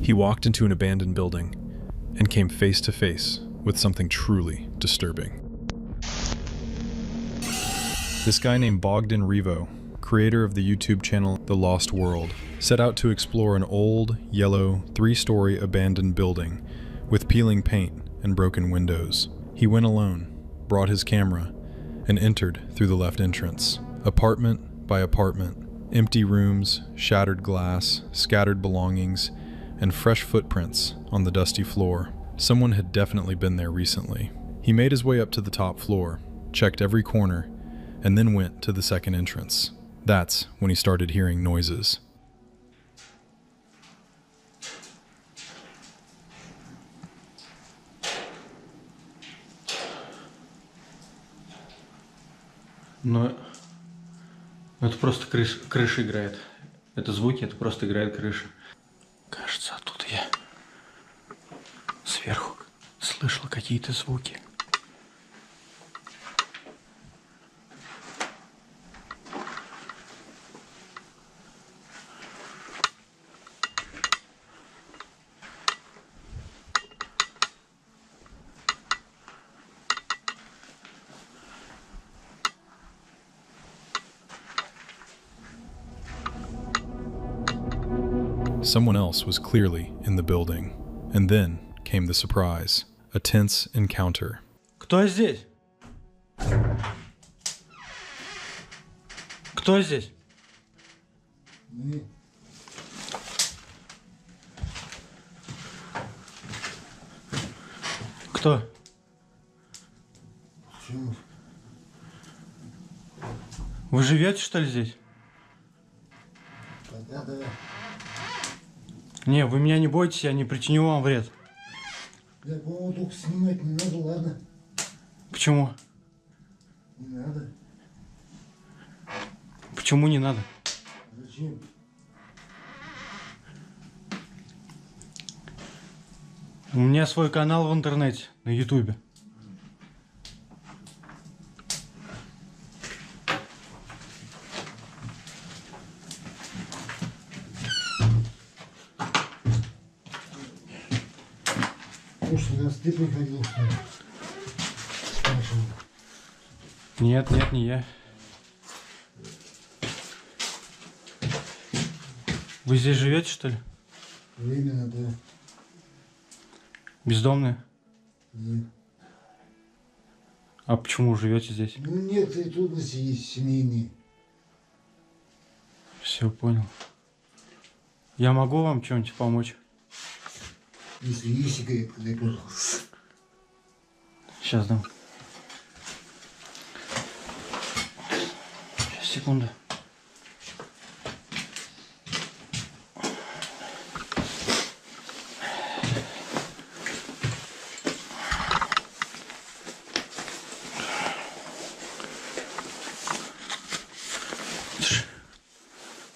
He walked into an abandoned building and came face to face with something truly disturbing. This guy named Bogdan Revo, creator of the YouTube channel The Lost World, set out to explore an old, yellow, 3-story abandoned building with peeling paint and broken windows. He went alone, brought his camera, and entered through the left entrance. Apartment by apartment, empty rooms, shattered glass, scattered belongings, and fresh footprints on the dusty floor. Someone had definitely been there recently. He made his way up to the top floor, checked every corner, and then went to the second entrance. That's when he started hearing noises. Но это просто крыша играет. Это звуки, это просто играет крыша. Кажется, оттуда я сверху слышал какие-то звуки. Someone else was clearly in the building. And then came the surprise. A tense encounter. Кто здесь? Кто здесь? Кто? Почему? Вы живете, что ли, здесь? Да. Не, вы меня не бойтесь, я не причиню вам вред. Да, по-моему, только снимать не надо, ладно? Почему? Не надо. Почему не надо? Зачем? У меня свой канал в интернете, на ютубе. Слушай, раз ты приходил, что ли? Спрашивал. Нет, не я. Вы здесь живете, что ли? Временно, да. Бездомные? Нет. А почему вы живете здесь? Ну, некоторые трудности есть семейные. Все, понял. Я могу вам чем-нибудь помочь? Если есть сигаретка, дай, пожалуйста. Сейчас дам. Сейчас, секунду.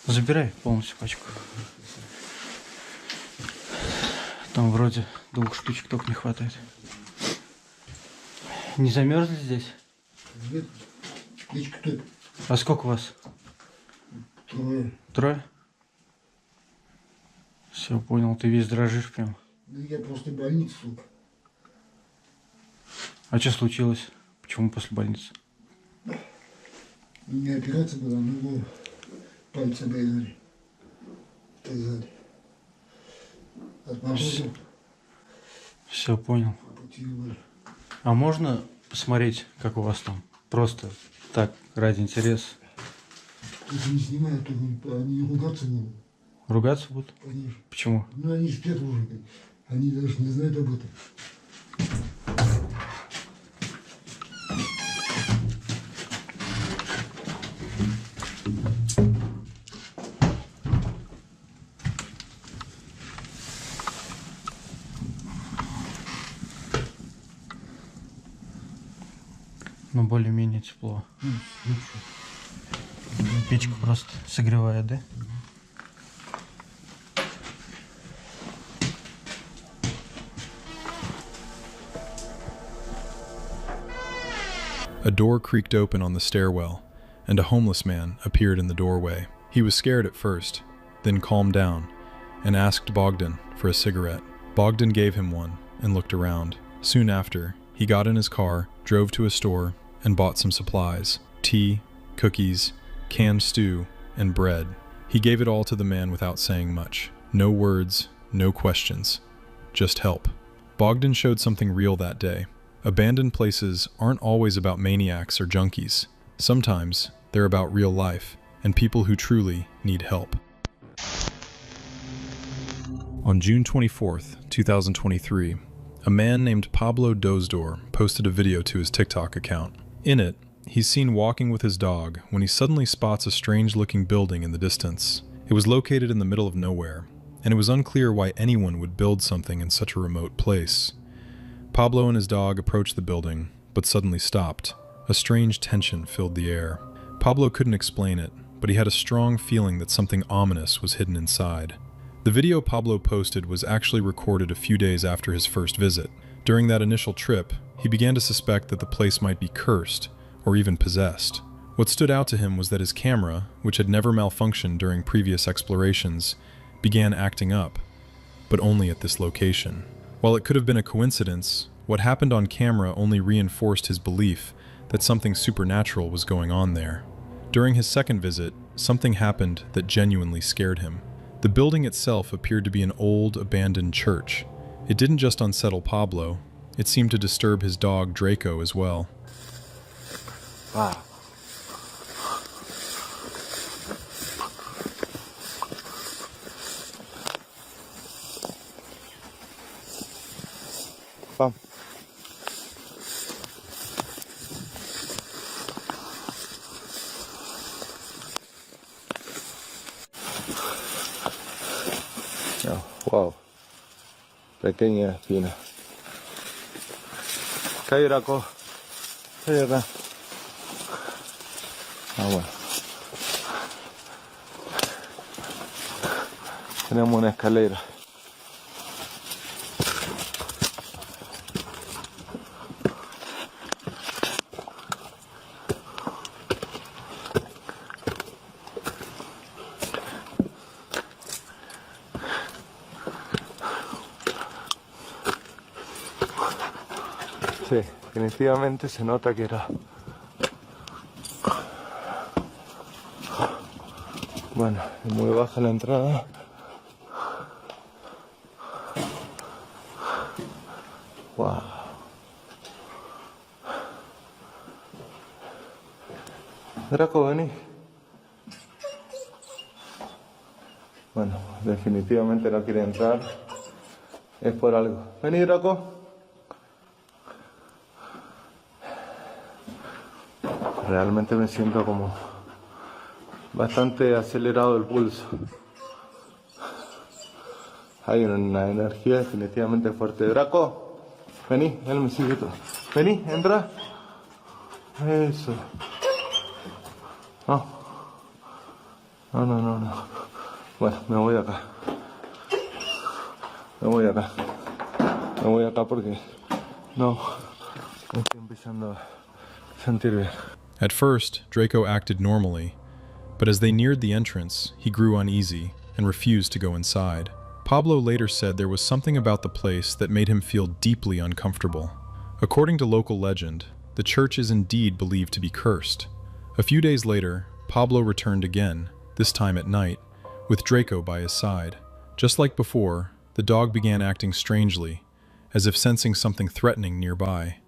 Забирай полностью пачку. Там вроде 2 штучек только не хватает. Не замерзли здесь? Нет. Печка тут. А сколько у вас? 3. 3? Все, понял, ты весь дрожишь прям. Да я после больницы, сука. А что случилось? Почему после больницы? У меня операция была, ногу пальцы обрезали. Так сзади. От мороза. Все, понял. Ампутировали. А можно посмотреть, как у вас там? Просто так, ради интереса. Если не снимают, то они ругаться будут. Ругаться будут? Конечно. Почему? Ну, они спят уже. Они даже не знают об этом. Ну, более-менее тепло. Печка просто согревает, да? A door creaked open on the stairwell, and a homeless man appeared in the doorway. He was scared at first, then calmed down, and asked Bogdan for a cigarette. Bogdan gave him one and looked around. Soon after, he got in his car, drove to a store, and bought some supplies: tea, cookies, canned stew, and bread. He gave it all to the man without saying much. No words, no questions. Just help. Bogdan showed something real that day. Abandoned places aren't always about maniacs or junkies. Sometimes they're about real life and people who truly need help. On June 24th, 2023, a man named Pablo Dozdor posted a video to his TikTok account. In it, he's seen walking with his dog when he suddenly spots a strange-looking building in the distance. It was located in the middle of nowhere, and it was unclear why anyone would build something in such a remote place. Pablo and his dog approached the building, but suddenly stopped. A strange tension filled the air. Pablo couldn't explain it, but he had a strong feeling that something ominous was hidden inside. The video Pablo posted was actually recorded a few days after his first visit. During that initial trip, he began to suspect that the place might be cursed, or even possessed. What stood out to him was that his camera, which had never malfunctioned during previous explorations, began acting up, but only at this location. While it could have been a coincidence, what happened on camera only reinforced his belief that something supernatural was going on there. During his second visit, something happened that genuinely scared him. The building itself appeared to be an old, abandoned church. It didn't just unsettle Pablo, it seemed to disturb his dog Draco as well. Wow. Pam. Oh, wow. Pequeña espina. Cae Draco. Cae acá. Ah, bueno. Tenemos una escalera. Sí, definitivamente se nota que era... Bueno, es muy baja la entrada. Wow. Draco, vení. Bueno, definitivamente no quiere entrar. Es por algo. Vení, Draco. Realmente me siento como bastante acelerado el pulso. Hay una energía definitivamente fuerte. Draco, vení, él me sigue todo. Vení, entra. Eso. No. No. Bueno, me voy acá. Me voy acá porque no me estoy empezando a sentir bien. At first, Draco acted normally, but as they neared the entrance, he grew uneasy and refused to go inside. Pablo later said there was something about the place that made him feel deeply uncomfortable. According to local legend, the church is indeed believed to be cursed. A few days later, Pablo returned again, this time at night, with Draco by his side. Just like before, the dog began acting strangely, as if sensing something threatening nearby.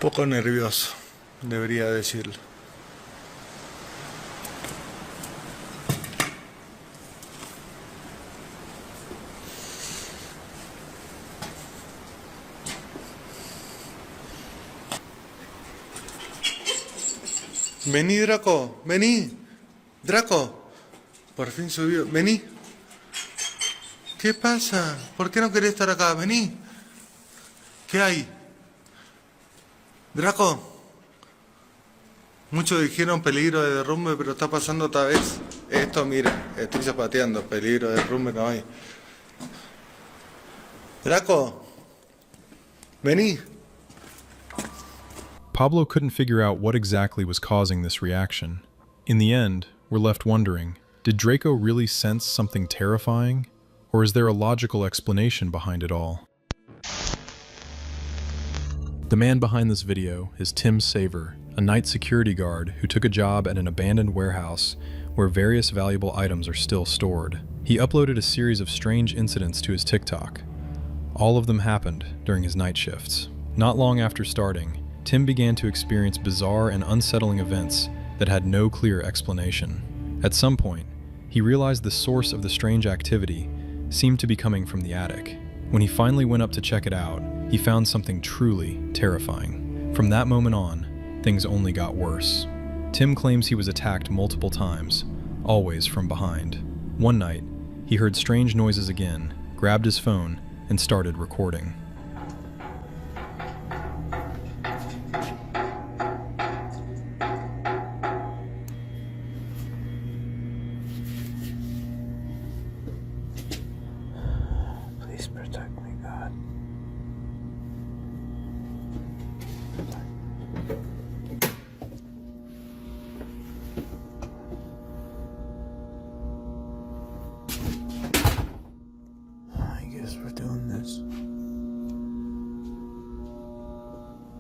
Poco nervioso, debería decirlo. Vení, Draco, vení. Draco, por fin subió. Vení. ¿Qué pasa? ¿Por qué no querés estar acá? Vení. ¿Qué hay? Draco. Muchos dijeron peligro de derrumbe, pero está pasando otra vez. Esto, mira, estoy zapateando, peligro, derrumbe no hay. Draco, vení. Pablo couldn't figure out what exactly was causing this reaction. In the end, we're left wondering, did Draco really sense something terrifying? Or is there a logical explanation behind it all? The man behind this video is Tim Saver, a night security guard who took a job at an abandoned warehouse where various valuable items are still stored. He uploaded a series of strange incidents to his TikTok. All of them happened during his night shifts. Not long after starting, Tim began to experience bizarre and unsettling events that had no clear explanation. At some point, he realized the source of the strange activity seemed to be coming from the attic. When he finally went up to check it out, he found something truly terrifying. From that moment on, things only got worse. Tim claims he was attacked multiple times, always from behind. One night, he heard strange noises again, grabbed his phone, and started recording. Please protect me, God. I guess we're doing this.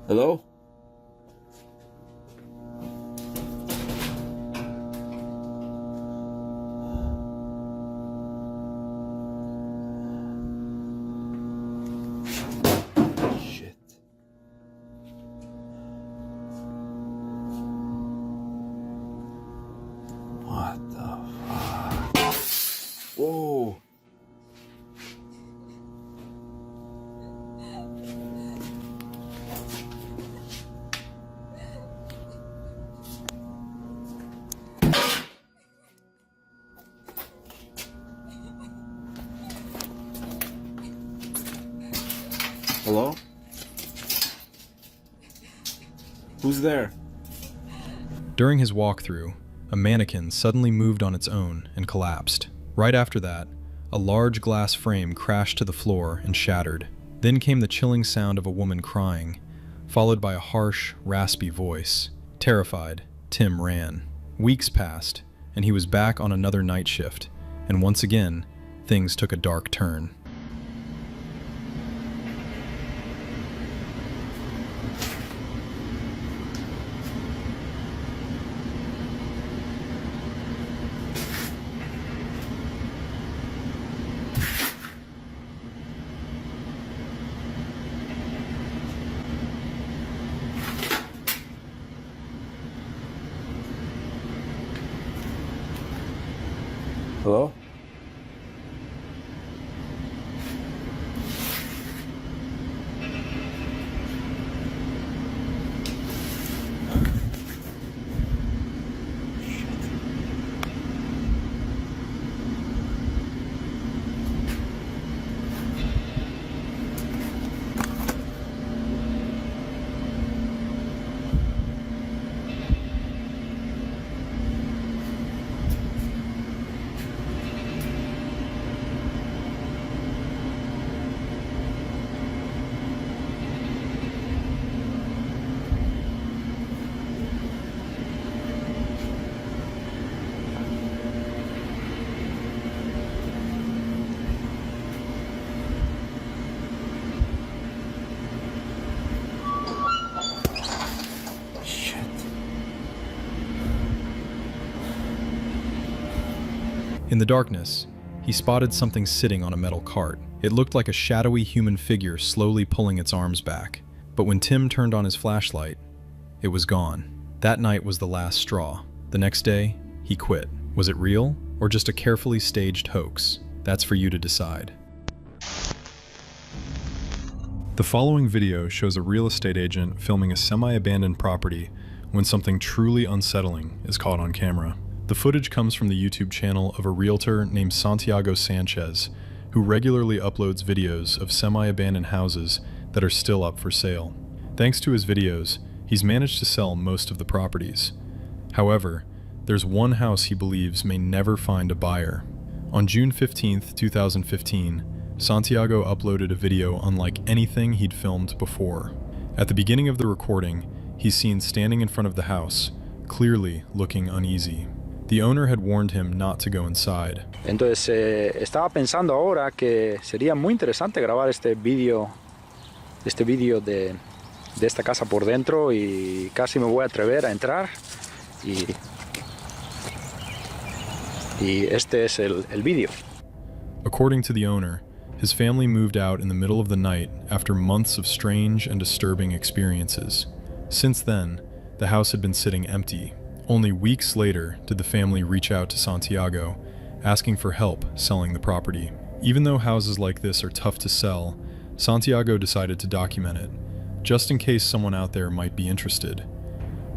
Hello? Shit. What the fuck? Whoa. Hello? Who's there? During his walkthrough, a mannequin suddenly moved on its own and collapsed. Right after that, a large glass frame crashed to the floor and shattered. Then came the chilling sound of a woman crying, followed by a harsh, raspy voice. Terrified, Tim ran. Weeks passed, and he was back on another night shift, and once again, things took a dark turn. Hello? In the darkness, he spotted something sitting on a metal cart. It looked like a shadowy human figure slowly pulling its arms back. But when Tim turned on his flashlight, it was gone. That night was the last straw. The next day, he quit. Was it real, or just a carefully staged hoax? That's for you to decide. The following video shows a real estate agent filming a semi-abandoned property when something truly unsettling is caught on camera. The footage comes from the YouTube channel of a realtor named Santiago Sanchez, who regularly uploads videos of semi-abandoned houses that are still up for sale. Thanks to his videos, he's managed to sell most of the properties. However, there's one house he believes may never find a buyer. On June 15th, 2015, Santiago uploaded a video unlike anything he'd filmed before. At the beginning of the recording, he's seen standing in front of the house, clearly looking uneasy. The owner had warned him not to go inside. Entonces estaba pensando ahora que sería muy interesante grabar este vídeo de esta casa por dentro, y casi me voy a atrever a entrar y este es el vídeo. According to the owner, his family moved out in the middle of the night after months of strange and disturbing experiences. Since then, the house had been sitting empty. Only weeks later did the family reach out to Santiago, asking for help selling the property. Even though houses like this are tough to sell, Santiago decided to document it, just in case someone out there might be interested.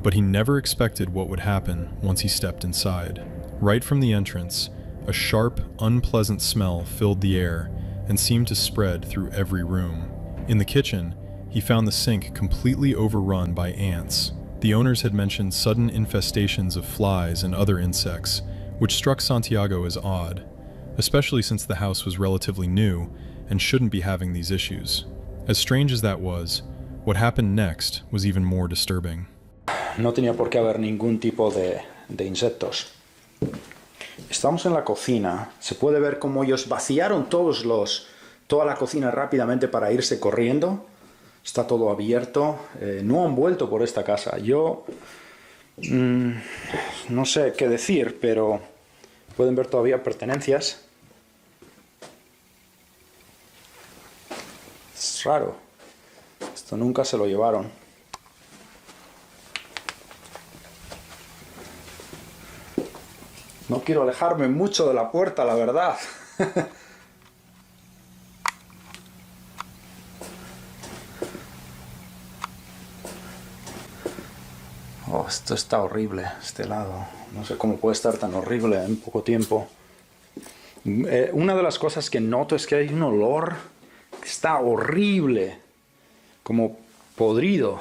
But he never expected what would happen once he stepped inside. Right from the entrance, a sharp, unpleasant smell filled the air and seemed to spread through every room. In the kitchen, he found the sink completely overrun by ants. The owners had mentioned sudden infestations of flies and other insects, which struck Santiago as odd, especially since the house was relatively new and shouldn't be having these issues. As strange as that was, what happened next was even more disturbing. No tenía por qué haber ningún tipo de insectos. Estamos en la cocina. Se puede ver cómo ellos vaciaron toda la cocina rápidamente para irse corriendo. Está todo abierto. No han vuelto por esta casa. Yo no sé qué decir, pero pueden ver todavía pertenencias. Es raro. Esto nunca se lo llevaron. No quiero alejarme mucho de la puerta, la verdad. Oh, esto está horrible, este lado. No sé cómo puede estar tan horrible en poco tiempo. Una de las cosas que noto es que hay un olor que está horrible, como podrido.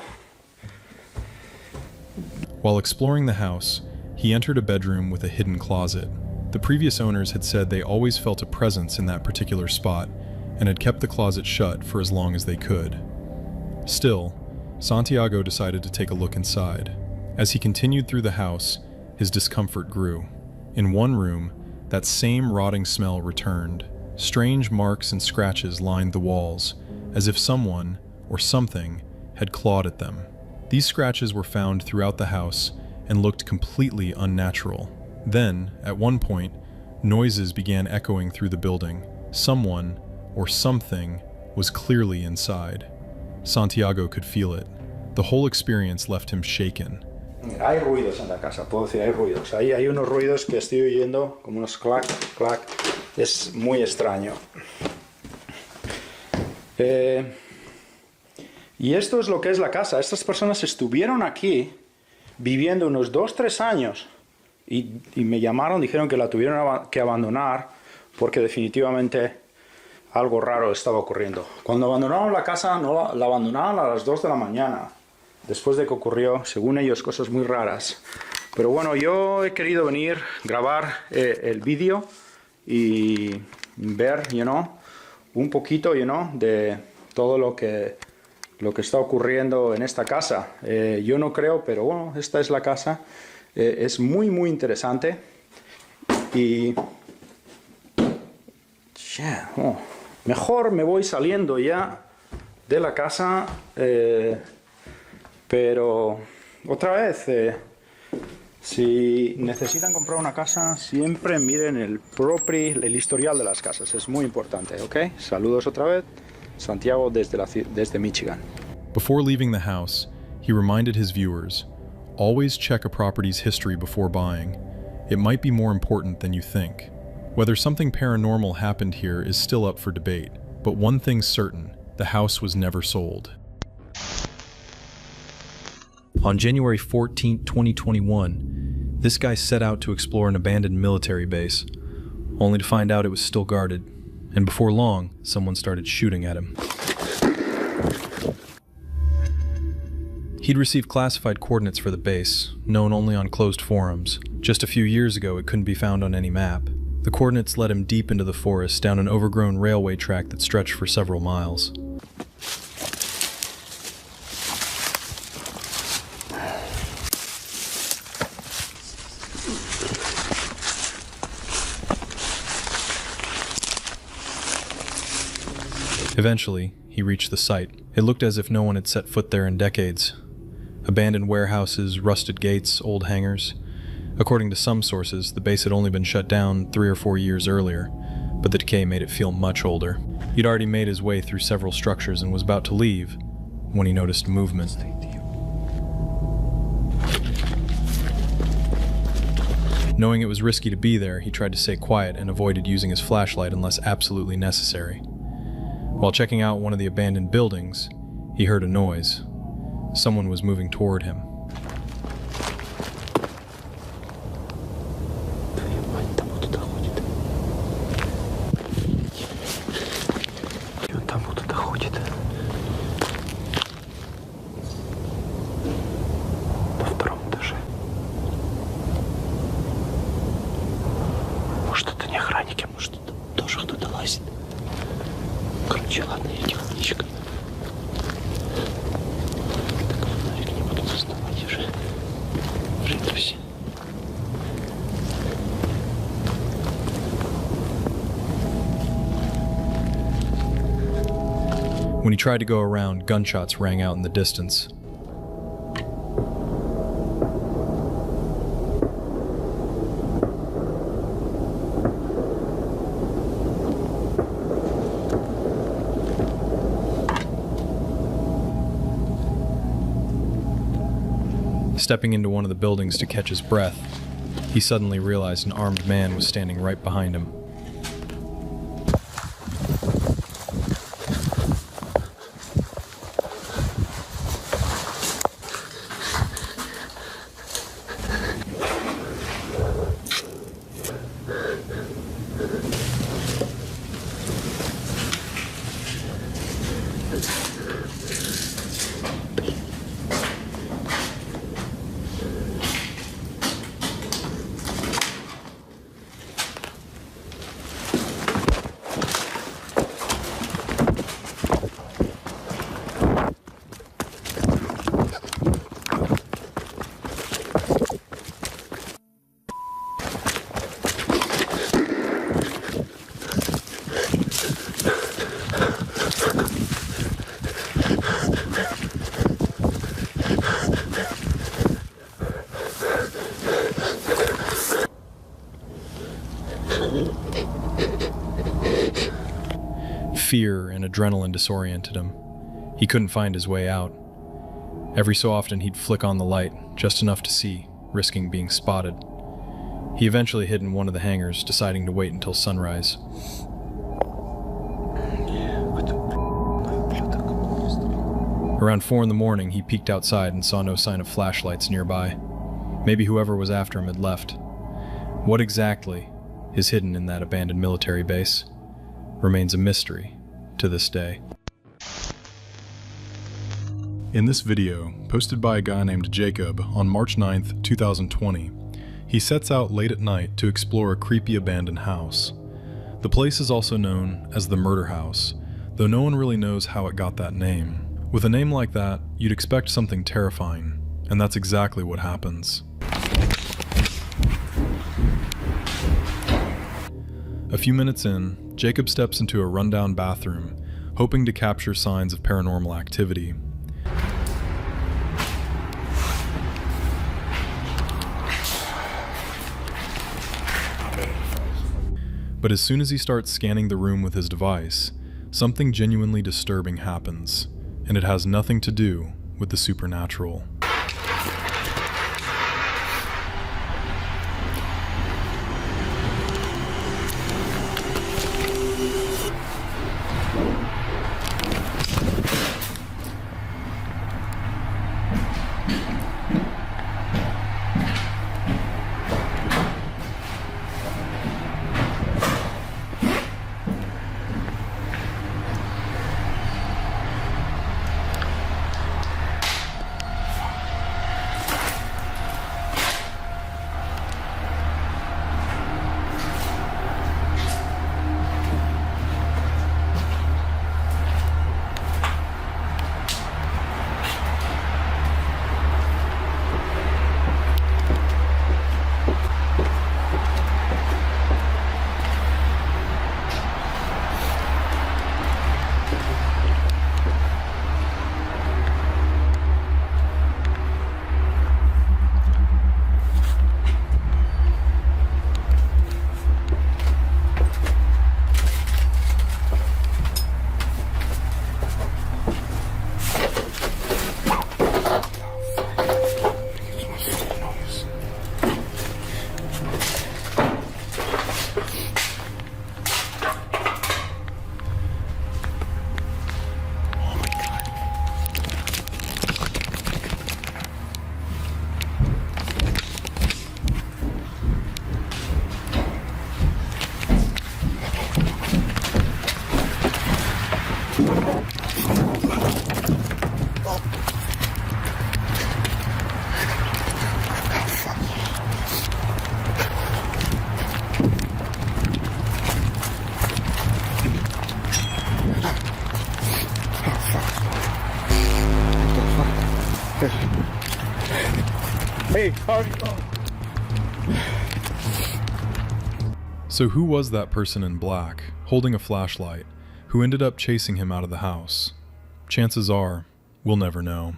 While exploring the house, he entered a bedroom with a hidden closet. The previous owners had said they always felt a presence in that particular spot and had kept the closet shut for as long as they could. Still, Santiago decided to take a look inside. As he continued through the house, his discomfort grew. In one room, that same rotting smell returned. Strange marks and scratches lined the walls, as if someone, or something, had clawed at them. These scratches were found throughout the house and looked completely unnatural. Then, at one point, noises began echoing through the building. Someone, or something, was clearly inside. Santiago could feel it. The whole experience left him shaken. Hay ruidos en la casa, puedo decir, hay ruidos. Ahí hay unos ruidos que estoy oyendo, como unos clac, clac. Es muy extraño. Y esto es lo que es la casa. Estas personas estuvieron aquí viviendo unos 2-3 años y me llamaron, dijeron que la tuvieron que abandonar porque definitivamente algo raro estaba ocurriendo. Cuando abandonaron la casa, no la abandonaron a las 2 de la mañana, después de que ocurrió, según ellos, cosas muy raras. Pero bueno, yo he querido venir, grabar el vídeo y ver, un poquito, de todo lo que está ocurriendo en esta casa. Yo no creo, pero bueno, esta es la casa. Es muy, muy interesante. Y mejor me voy saliendo ya de la casa. Pero otra vez, si necesitan comprar una casa, siempre miren el historial de las casas. Es muy importante, ¿ok? Saludos otra vez. Santiago desde Michigan. Before leaving the house, he reminded his viewers, always check a property's history before buying. It might be more important than you think. Whether something paranormal happened here is still up for debate, but one thing's certain, the house was never sold. On January 14, 2021, this guy set out to explore an abandoned military base, only to find out it was still guarded. And before long, someone started shooting at him. He'd received classified coordinates for the base, known only on closed forums. Just a few years ago, it couldn't be found on any map. The coordinates led him deep into the forest, down an overgrown railway track that stretched for several miles. Eventually, he reached the site. It looked as if no one had set foot there in decades. Abandoned warehouses, rusted gates, old hangars. According to some sources, the base had only been shut down 3 or 4 years earlier, but the decay made it feel much older. He'd already made his way through several structures and was about to leave when he noticed movement. Knowing it was risky to be there, he tried to stay quiet and avoided using his flashlight unless absolutely necessary. While checking out one of the abandoned buildings, he heard a noise. Someone was moving toward him. When he tried to go around, gunshots rang out in the distance. Stepping into one of the buildings to catch his breath, he suddenly realized an armed man was standing right behind him. Fear and adrenaline disoriented him. He couldn't find his way out. Every so often he'd flick on the light, just enough to see, risking being spotted. He eventually hid in one of the hangars, deciding to wait until sunrise. Around 4 in the morning, he peeked outside and saw no sign of flashlights nearby. Maybe whoever was after him had left. What exactly is hidden in that abandoned military base remains a mystery to this day. In this video, posted by a guy named Jacob on March 9th, 2020, he sets out late at night to explore a creepy abandoned house. The place is also known as the Murder House, though no one really knows how it got that name. With a name like that, you'd expect something terrifying, and that's exactly what happens. A few minutes in, Jacob steps into a rundown bathroom, hoping to capture signs of paranormal activity. But as soon as he starts scanning the room with his device, something genuinely disturbing happens, and it has nothing to do with the supernatural. Hey, hurry. So who was that person in black, holding a flashlight, who ended up chasing him out of the house? Chances are, we'll never know.